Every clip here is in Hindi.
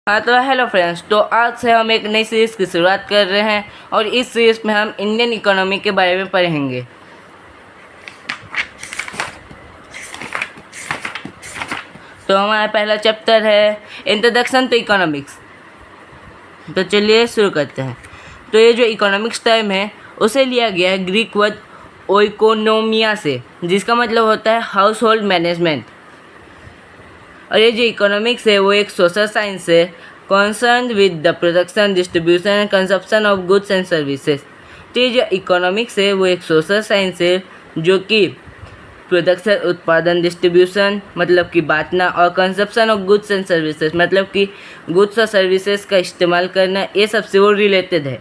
हाँ तो हेलो फ्रेंड्स, तो आज से हम एक नई सीरीज़ की शुरुआत कर रहे हैं और इस सीरीज़ में हम इंडियन इकोनॉमी के बारे में पढ़ेंगे। तो हमारा पहला चैप्टर है इंट्रोडक्शन टू इकोनॉमिक्स। तो चलिए शुरू करते हैं। तो ये जो इकोनॉमिक्स टर्म है उसे लिया गया है ग्रीक वर्ड ओइकोनोमिया से, जिसका मतलब होता है हाउस होल्ड मैनेजमेंट। और ये जो इकोनॉमिक्स है वो एक सोशल साइंस है concerned with the production, distribution and consumption of goods and services। तो ये जो इकोनॉमिक्स है वो एक सोशल साइंस है जो कि प्रोडक्शन, उत्पादन, डिस्ट्रीब्यूशन मतलब कि बांटना, और consumption of goods and services मतलब कि गुड्स और सर्विसेज का इस्तेमाल करना, ये सबसे वो रिलेटेड है।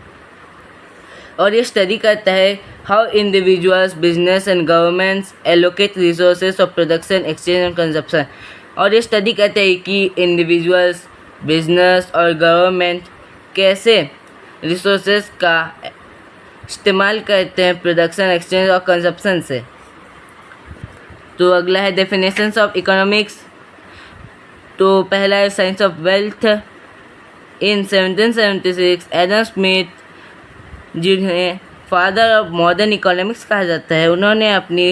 और ये स्टडी करता है how individuals, business and governments allocate resources of production, exchange and consumption. और ये स्टडी करता है कि इंडिविजुअल्स, बिजनेस और गवर्नमेंट कैसे रिसोर्सेज का इस्तेमाल करते हैं प्रोडक्शन, एक्सचेंज और कंजप्शन से। तो अगला है डेफिनेशंस ऑफ इकोनॉमिक्स। तो पहला है science of wealth. In 1776 Adam Smith, जिन्हें फादर ऑफ मॉडर्न इकोनॉमिक्स कहा जाता है, उन्होंने अपनी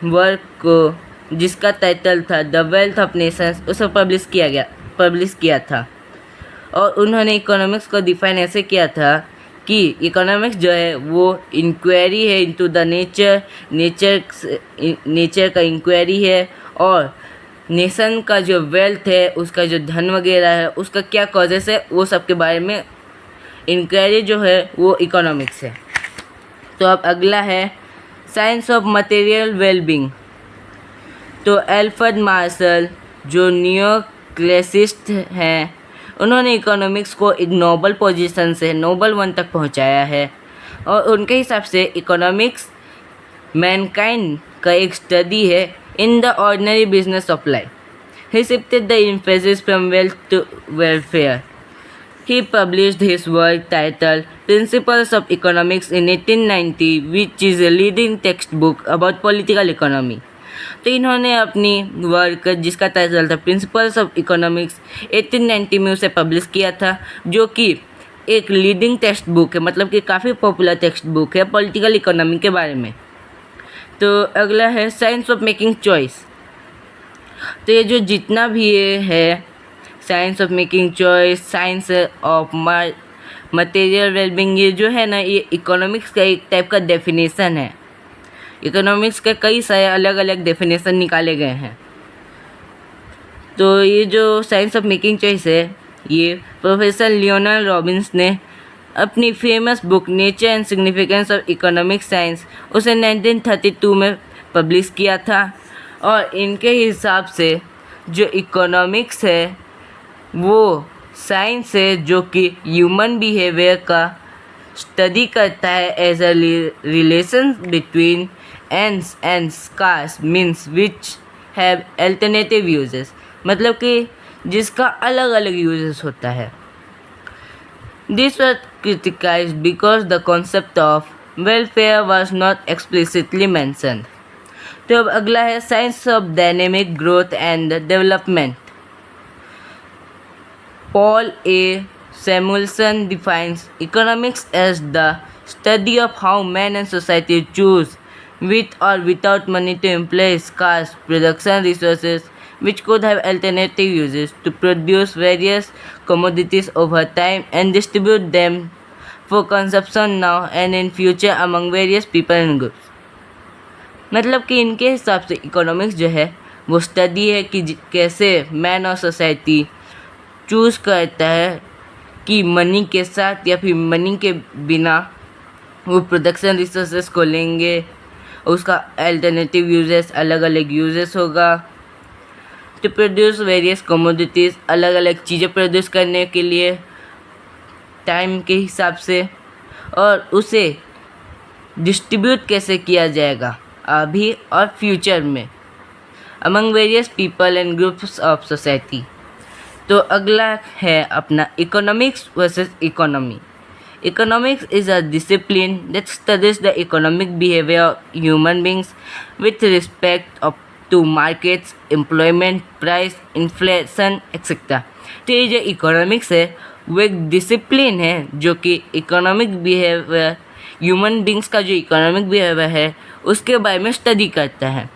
वर्क को, जिसका टाइटल था द वेल्थ ऑफ नेशंस, उसे पब्लिश किया था। और उन्होंने इकोनॉमिक्स को डिफाइन ऐसे किया था कि इकोनॉमिक्स जो है वो इंक्वायरी है इनटू द नेचर का इंक्वायरी है, और नेशन का जो वेल्थ है, उसका जो धन वगैरह है, उसका क्या कॉजेस है, वो सब के बारे में इंक्वायरी जो है वो इकोनॉमिक्स है। तो अब अगला है साइंस ऑफ मटेरियल वेलबींग। तो एल्फ्रेड मार्शल, जो न्यू क्लासिस्ट हैं, उन्होंने इकोनॉमिक्स को एक नोबल पोजीशन से नोबल 1 तक पहुंचाया है। और उनके हिसाब से इकोनॉमिक्स मैनकाइंड का एक स्टडी है in the ordinary business of life. He shifted the emphasis from wealth to welfare. He published his work titled Principles of Economics in 1890, which is a leading textbook about political economy। तो इन्होंने अपनी वर्क, जिसका टाइटल था प्रिंसिपल्स ऑफ इकोनॉमिक्स, 1890 में उसे पब्लिश किया था, जो कि एक लीडिंग टेक्स्ट बुक है, मतलब कि काफ़ी पॉपुलर टेक्स्ट बुक है पॉलिटिकल इकोनॉमी के बारे में। तो अगला है साइंस ऑफ मेकिंग चॉइस। तो ये जो जितना भी ये है science of making choice, science of material wellbeing, ये जो है ना, ये इकोनॉमिक्स का एक टाइप का डेफिनेशन है। इकोनॉमिक्स के कई सारे अलग अलग डेफिनेशन निकाले गए हैं। तो ये जो साइंस ऑफ मेकिंग चॉइस है, ये प्रोफेसर लियोनार्ड रॉबिन्स ने अपनी famous book nature and significance of economic science, उसे 1932 में पब्लिश किया था। और इनके हिसाब से जो इकोनॉमिक्स है वो साइंस है जो कि ह्यूमन बिहेवियर का स्टडी करता है as a relation between ends and scarce means which have alternative uses, मतलब कि जिसका अलग अलग यूजेस होता है। This was criticised because the concept of welfare was not explicitly mentioned. तो अब अगला है science of dynamic growth and development. Paul A. Samuelson defines economics as the study of how man and society choose, with or without money, to employ scarce production resources which could have alternative uses, to produce various commodities over time and distribute them for consumption now and in future among various people and groups। मतलब कि इनके हिसाब से इकोनॉमिक्स जो है वो स्टडी है कि कैसे मैन और सोसाइटी चूज़ करता है कि मनी के साथ या फिर मनी के बिना वो प्रोडक्शन रिसोर्सेज को लेंगे, उसका अल्टरनेटिव यूजेस, अलग अलग यूजेस होगा, टू प्रोड्यूस वेरियस कमोडिटीज़, अलग अलग चीज़ें प्रोड्यूस करने के लिए टाइम के हिसाब से, और उसे डिस्ट्रीब्यूट कैसे किया जाएगा अभी और फ्यूचर में among various people and groups of society. तो अगला है अपना economics versus economy. Economics is a discipline that studies the economic behaviour of human beings with respect to markets, employment, price, inflation, etc. तो ये जो इकोनॉमिक्स है वो एक डिसिप्लिन है जो कि इकोनॉमिक बिहेवियर, ह्यूमन बींग्स का जो इकोनॉमिक बिहेवियर है उसके बारे में स्टडी करता है,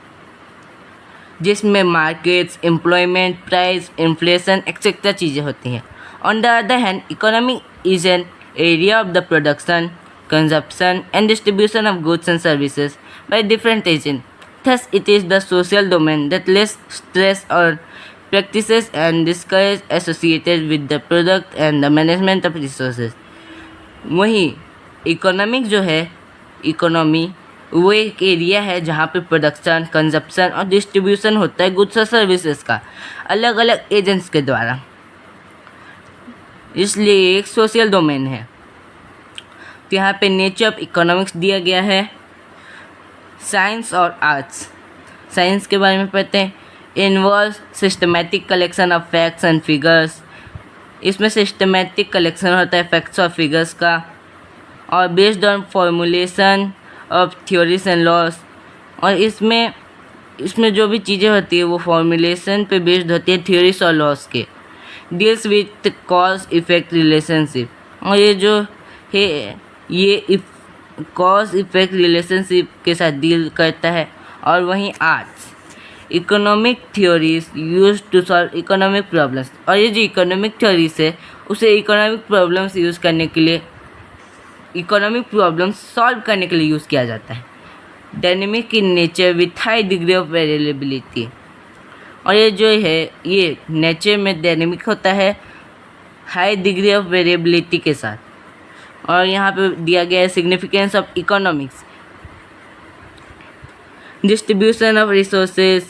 जिसमें markets, employment, price, inflation etcetera चीज़ें होती हैं. On the other hand, economy is an area of the production, consumption and distribution of goods and services by different agents. Thus, it is the social domain that lays stress on practices and discourage associated with the product and the management of resources. वहीं इकोनॉमिक जो है, इकोनॉमी वो एक एरिया है जहाँ पे प्रोडक्शन, कंजप्शन और डिस्ट्रीब्यूशन होता है गुड्स और सर्विसेज का अलग अलग एजेंट्स के द्वारा, इसलिए एक सोशल डोमेन है. तो यहाँ पे नेचर ऑफ इकोनॉमिक्स दिया गया है. साइंस और आर्ट्स. साइंस के बारे में पढ़ते हैं. Involve systematic collection of facts and figures. इसमें सिस्टमेटिक कलेक्शन होता है फैक्ट्स और फिगर्स का, और based on formulation of theories and loss. और इसमें जो भी चीज़ें होती है वो फॉर्मुलेशन पे बेस्ड होती है थ्योरीज और लॉस के. Deals with cause effect relationship. और ये जो है ये कॉज इफेक्ट रिलेशनशिप के साथ डील करता है. और वहीं arts, economic theories use to solve economic problems. और ये जो इकोनॉमिक थ्योरीज है उसे इकोनॉमिक प्रॉब्लम्स यूज़ करने के लिए, इकोनॉमिक प्रॉब्लम्स सॉल्व करने के लिए यूज़ किया जाता है. Dynamic in nature with high degree of variability. और ये जो है ये नेचर में डायनेमिक होता है हाई डिग्री ऑफ वेरिएबिलिटी के साथ. और यहाँ पे दिया गया है significance of economics. Distribution of resources,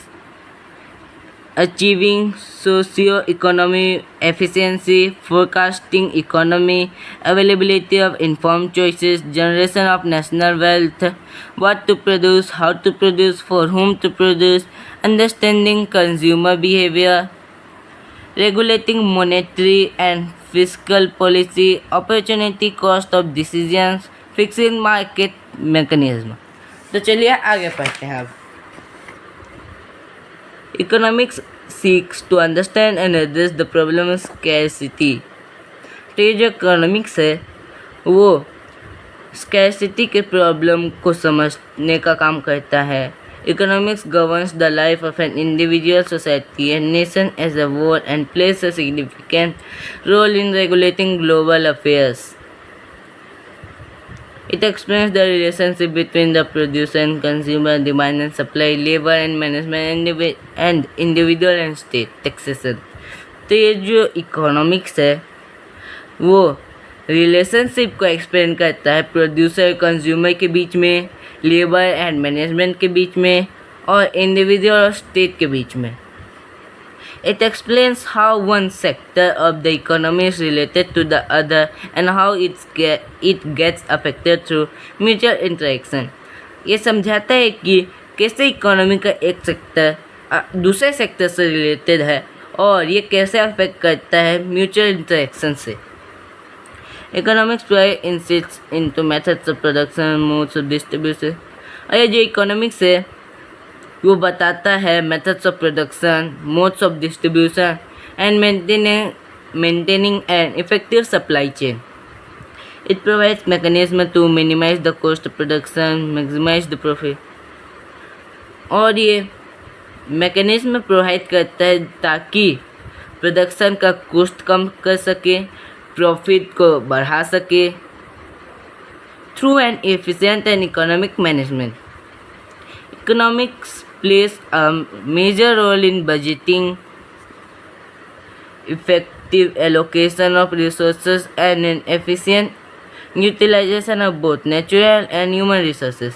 achieving socio economy efficiency, forecasting economy, availability of informed choices, generation of national wealth, what to produce, how to produce, for whom to produce, understanding consumer behaviour, regulating monetary and fiscal policy, opportunity cost of decisions, fixing market mechanism. तो चलिए आगे पढ़ते हैं अब. Economics seeks to understand and address the problem of scarcity. तो ये जो इकोनॉमिक्स है वो स्कैरसिटी के प्रॉब्लम को समझने का काम करता है. Economics governs the life of an individual, society, and nation as a whole and plays a significant role in regulating global affairs. It explains the relationship between the producer and consumer, demand and supply, labor and management, and individual and state taxation. तो ये जो इकोनॉमिक्स है वो रिलेशनशिप को एक्सप्लेन करता है प्रोड्यूसर कंज्यूमर के बीच में, लेबर एंड मैनेजमेंट के बीच में, और इंडिविजुअल और स्टेट के बीच में. It explains how one sector of the economy is related to the other and how it gets affected through mutual interaction. ये समझाता है कि कैसे इकोनॉमी का एक सेक्टर दूसरे सेक्टर से रिलेटेड है और ये कैसे अफेक्ट करता है म्यूचुअल इंटरेक्शन से. Economics insights into methods of production, modes of distribution. और ये जो इकोनॉमिक्स है वो बताता है methods of production, modes of distribution and maintaining an effective supply chain. It provides mechanism to minimize the cost of production, maximize the profit. और ये मैकेनिज्म प्रोवाइड करता है ताकि प्रोडक्शन का कॉस्ट कम कर सके, प्रॉफिट को बढ़ा सके through an efficient and economic management. Economics plays a major role in budgeting, effective allocation of resources and an efficient utilization of both natural and human resources.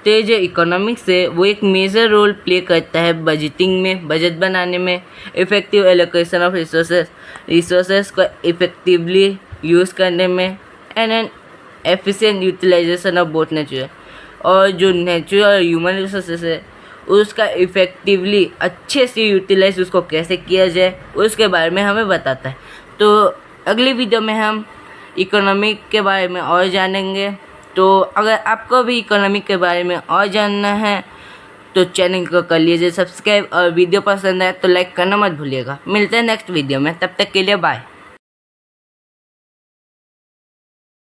तो ये जो इकोनॉमिक्स है वो एक मेजर रोल प्ले करता है बजटिंग में, बजट बनाने में, इफ़ेक्टिव एलोकेशन ऑफ रिसोर्सेस को इफ़ेक्टिवली यूज़ करने में, and an efficient utilisation of both natural. और जो नेचुरल और ह्यूमन रिसोर्सेस है उसका इफ़ेक्टिवली अच्छे से यूटिलाइज उसको कैसे किया जाए उसके बारे में हमें बताता है. तो अगली वीडियो में हम इकोनॉमिक के बारे में और जानेंगे. तो अगर आपको भी इकोनॉमिक के बारे में और जानना है तो चैनल को कर लीजिए सब्सक्राइब और वीडियो पसंद आए तो लाइक करना मत भूलिएगा। मिलते हैं नेक्स्ट वीडियो में, तब तक के लिए बाय।